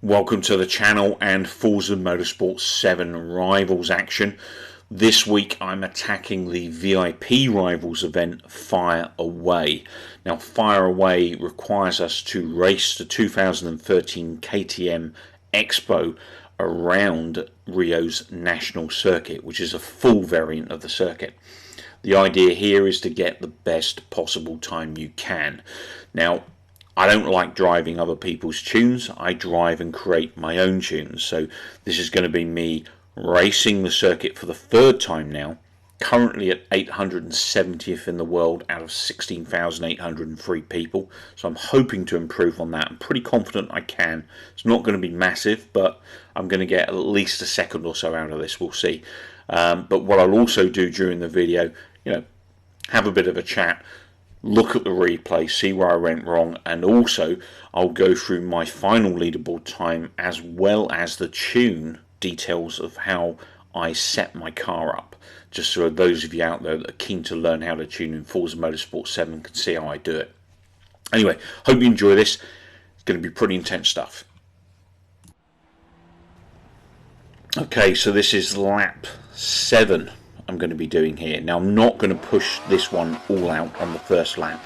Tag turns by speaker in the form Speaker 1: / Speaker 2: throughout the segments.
Speaker 1: Welcome to the channel and Forza Motorsport 7 Rivals action. This week I'm attacking the VIP Rivals event Fire Away. Now Fire Away requires us to race the 2013 KTM X-BOW around Rio's National Circuit, which is a full variant of the circuit. The idea here is to get the best possible time you can. Now I don't like driving other people's tunes. I drive and create my own tunes. So this is going to be me racing the circuit for the third time now. Currently at 870th in the world out of 16,803 people. So I'm hoping to improve on that. I'm pretty confident I can. It's not going to be massive, but I'm going to get at least a second or so out of this. We'll see. But what I'll also do during the video, have a bit of a chat, look at the replay, see where I went wrong, and also I'll go through my final leaderboard time as well as the tune details of how I set my car up, just so those of you out there that are keen to learn how to tune in Forza Motorsport 7 can see how I do it. Anyway, hope you enjoy this. It's going to be pretty intense stuff. Okay, so this is lap 7 I'm going to be doing here. Now I'm not going to push this one all out on the first lap.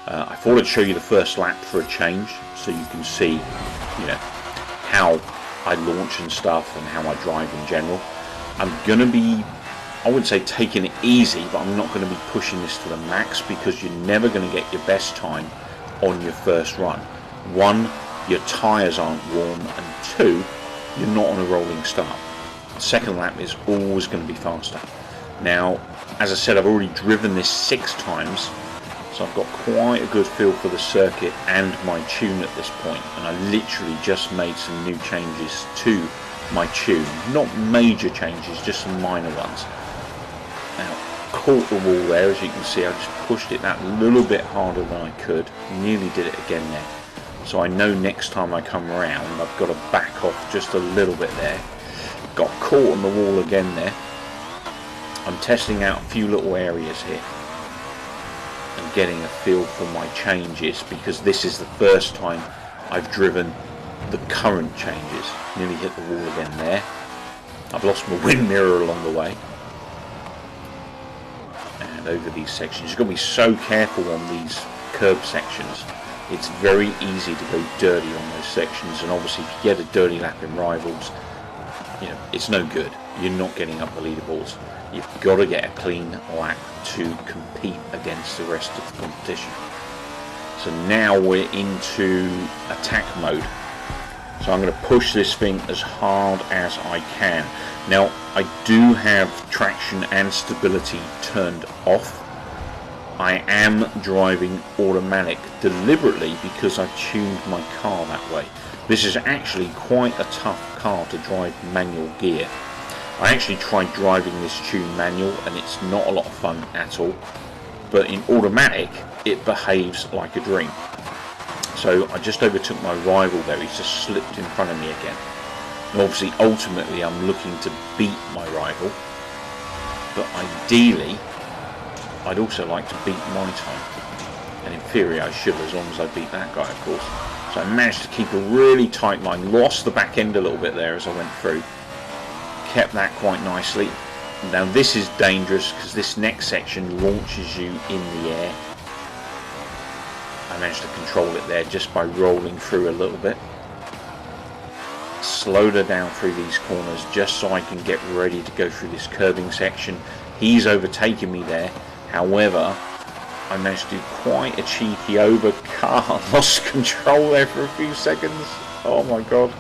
Speaker 1: I thought I'd show you the first lap for a change, so you can see, how I launch and stuff and how I drive in general. I'm going to be, I wouldn't say taking it easy, but I'm not going to be pushing this to the max because you're never going to get your best time on your first run. One, your tyres aren't warm, and two, you're not on a rolling start. The second lap is always going to be faster. Now, as I said, I've already driven this 6 times, so I've got quite a good feel for the circuit and my tune at this point, and I literally just made some new changes to my tune. Not major changes, just some minor ones. Now, caught the wall there, as you can see. I just pushed it that little bit harder than I could. Nearly did it again there. So I know next time I come around, I've got to back off just a little bit there. Got caught on the wall again there. I'm testing out a few little areas here and getting a feel for my changes, because this is the first time I've driven the current changes. Nearly hit the wall again there. I've lost my wind mirror along the way. And over these sections, you've got to be so careful on these curb sections. It's very easy to go dirty on those sections, and obviously if you get a dirty lap in Rivals, it's no good. You're not getting up the leaderboards. You've got to get a clean lap to compete against the rest of the competition. So now we're into attack mode. So I'm going to push this thing as hard as I can. Now I do have traction and stability turned off. I am driving automatic deliberately because I've tuned my car that way. This is actually quite a tough car to drive manual gear. I actually tried driving this tune manual and it's not a lot of fun at all, but in automatic it behaves like a dream. So I just overtook my rival there. He's just slipped in front of me again, and obviously ultimately I'm looking to beat my rival, but ideally I'd also like to beat my time, and in theory I should, as long as I beat that guy, of course. So I managed to keep a really tight line, lost the back end a little bit there as I went through, kept that quite nicely. Now this is dangerous because this next section launches you in the air. I managed to control it there just by rolling through a little bit. Slowed her down through these corners just so I can get ready to go through this curving section. He's overtaken me there. However, I managed to do quite a cheeky overcut. Lost control there for a few seconds. Oh my god.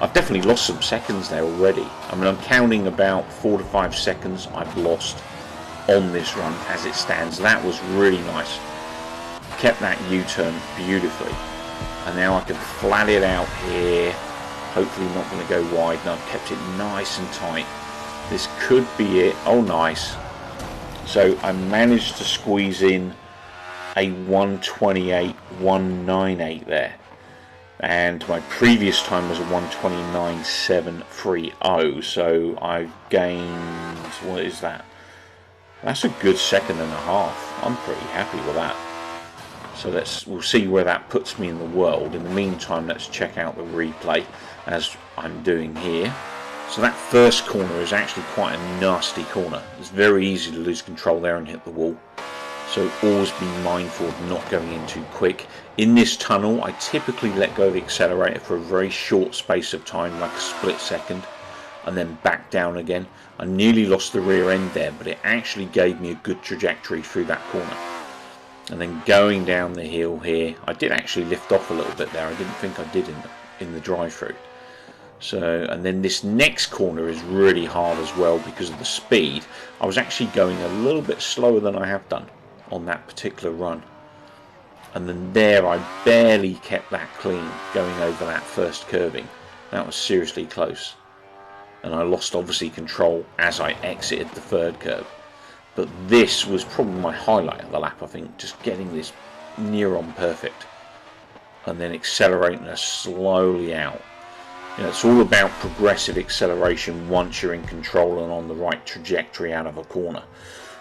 Speaker 1: I've definitely lost some seconds there already. I mean, I'm counting about 4 to 5 seconds I've lost on this run as it stands. That was really nice. Kept that U-turn beautifully. And now I can flat it out here. Hopefully not going to go wide. And I've kept it nice and tight. This could be it. Oh, nice. So I managed to squeeze in a 128.198 there. And my previous time was a 129.730, so I've gained, what is that? That's a good second and a half. I'm pretty happy with that. So we'll see where that puts me in the world. In the meantime, let's check out the replay as I'm doing here. So that first corner is actually quite a nasty corner. It's very easy to lose control there and hit the wall. So always be mindful of not going in too quick. In this tunnel, I typically let go of the accelerator for a very short space of time, like a split second, and then back down again. I nearly lost the rear end there, but it actually gave me a good trajectory through that corner. And then going down the hill here, I did actually lift off a little bit there. I didn't think I did in the drive-through. So, and then this next corner is really hard as well because of the speed. I was actually going a little bit slower than I have done on that particular run. And then there I barely kept that clean going over that first curving. That was seriously close. And I lost obviously control as I exited the third curve. But this was probably my highlight of the lap, I think, just getting this near on perfect. And then accelerating us slowly out. You know, it's all about progressive acceleration once you're in control and on the right trajectory out of a corner.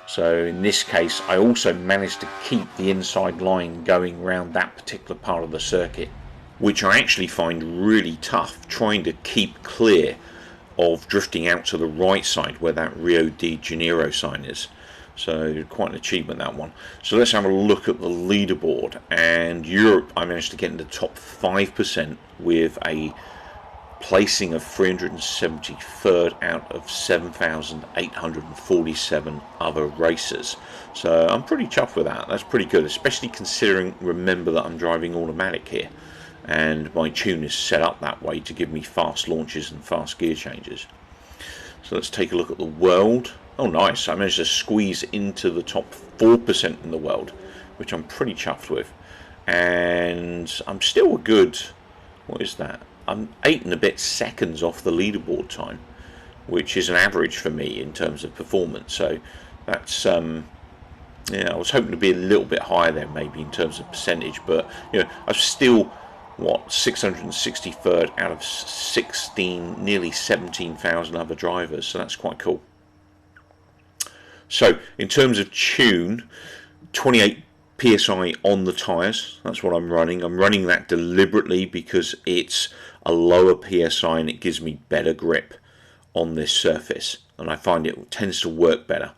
Speaker 1: So in this case, I also managed to keep the inside line going around that particular part of the circuit, which I actually find really tough, trying to keep clear of drifting out to the right side where that Rio de Janeiro sign is. So quite an achievement, that one. So let's have a look at the leaderboard. And Europe, I managed to get in the top 5% with a placing of 373rd out of 7,847 other racers. So I'm pretty chuffed with that. That's pretty good, especially considering, remember that I'm driving automatic here, and my tune is set up that way to give me fast launches and fast gear changes. So let's take a look at the world. Oh nice, I managed to squeeze into the top 4% in the world, which I'm pretty chuffed with. And I'm still a good, what is that? I'm 8 and a bit seconds off the leaderboard time, which is an average for me in terms of performance. So that's yeah, I was hoping to be a little bit higher there maybe in terms of percentage, but you know, I'm still 663rd out of 16, nearly 17,000 other drivers, so that's quite cool. So in terms of tune, 28 PSI on the tyres, that's what I'm running. I'm running that deliberately because it's a lower PSI and it gives me better grip on this surface, and I find it tends to work better.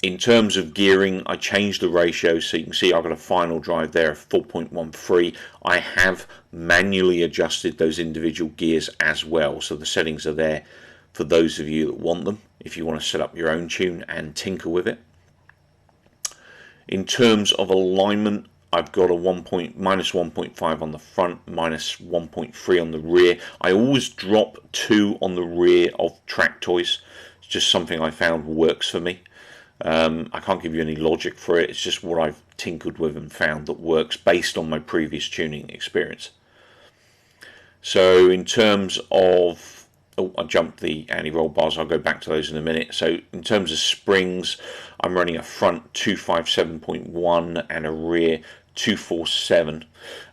Speaker 1: In terms of gearing, I changed the ratio, so you can see I've got a final drive there of 4.13. I have manually adjusted those individual gears as well, so the settings are there for those of you that want them, if you want to set up your own tune and tinker with it. In terms of alignment, I've got a minus 1.5 on the front, minus 1.3 on the rear. I always drop 2 on the rear of track toys. It's just something I found works for me. I can't give you any logic for it. It's just what I've tinkered with and found that works based on my previous tuning experience. So in terms of, oh, I jumped the anti-roll bars. I'll go back to those in a minute. So in terms of springs, I'm running a front 257.1 and a rear 247.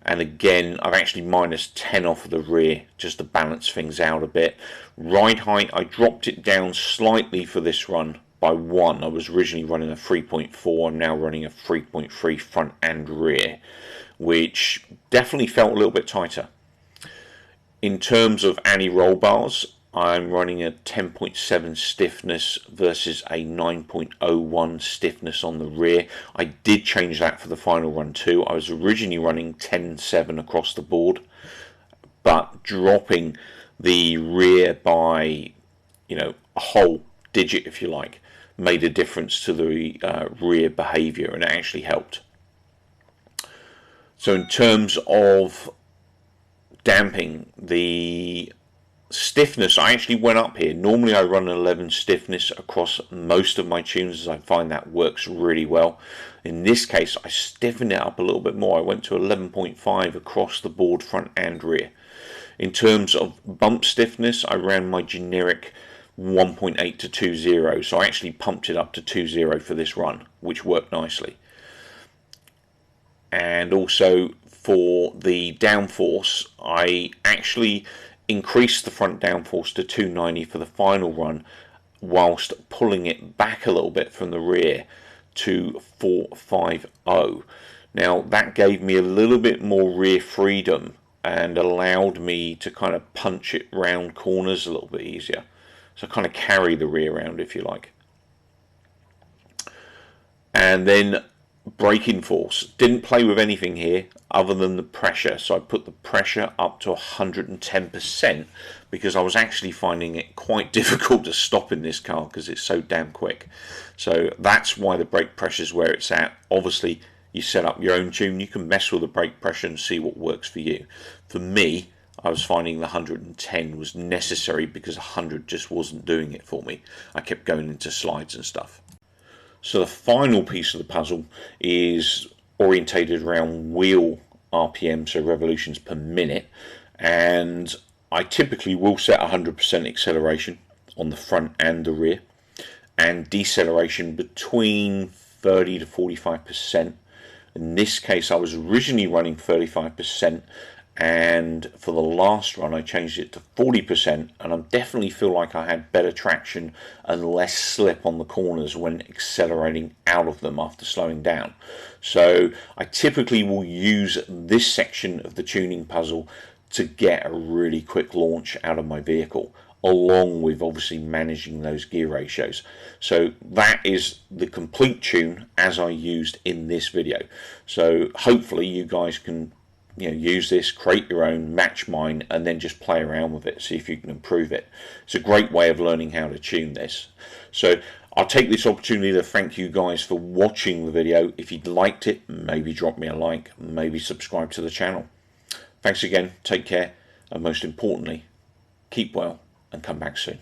Speaker 1: And again, I've actually minus 10 off of the rear just to balance things out a bit. Ride height, I dropped it down slightly for this run by 1. I was originally running a 3.4. I'm now running a 3.3 front and rear, which definitely felt a little bit tighter. In terms of anti-roll bars, I'm running a 10.7 stiffness versus a 9.01 stiffness on the rear. I did change that for the final run too. I was originally running 10.7 across the board, but dropping the rear by, you know, a whole digit, if you like, made a difference to the rear behavior, and it actually helped. So in terms of damping, the stiffness, I actually went up here. Normally I run an 11 stiffness across most of my tunes, as I find that works really well. In this case, I stiffened it up a little bit more. I went to 11.5 across the board, front and rear. In terms of bump stiffness, I ran my generic 1.8 to 2.0, so I actually pumped it up to 2.0 for this run, which worked nicely. And also for the downforce, I actually increased the front downforce to 290 for the final run, whilst pulling it back a little bit from the rear to 450. Now that gave me a little bit more rear freedom and allowed me to kind of punch it round corners a little bit easier. So kind of carry the rear round, if you like. And then braking force. Didn't play with anything here other than the pressure. So I put the pressure up to 110% because I was actually finding it quite difficult to stop in this car because it's so damn quick. So that's why the brake pressure is where it's at. Obviously, you set up your own tune. You can mess with the brake pressure and see what works for you. For me, I was finding the 110 was necessary because 100 just wasn't doing it for me. I kept going into slides and stuff. So the final piece of the puzzle is orientated around wheel RPM, so revolutions per minute, and I typically will set 100% acceleration on the front and the rear, and deceleration between 30 to 45%. In this case, I was originally running 35%, and for the last run I changed it to 40%, and I definitely feel like I had better traction and less slip on the corners when accelerating out of them after slowing down. So I typically will use this section of the tuning puzzle to get a really quick launch out of my vehicle, along with obviously managing those gear ratios. So that is the complete tune as I used in this video. So hopefully you guys can use this, create your own, match mine, and then just play around with it, see if you can improve it. It's a great way of learning how to tune this. So I'll take this opportunity to thank you guys for watching the video. If you liked it, maybe drop me a like, maybe subscribe to the channel. Thanks again, take care, and most importantly, keep well and come back soon.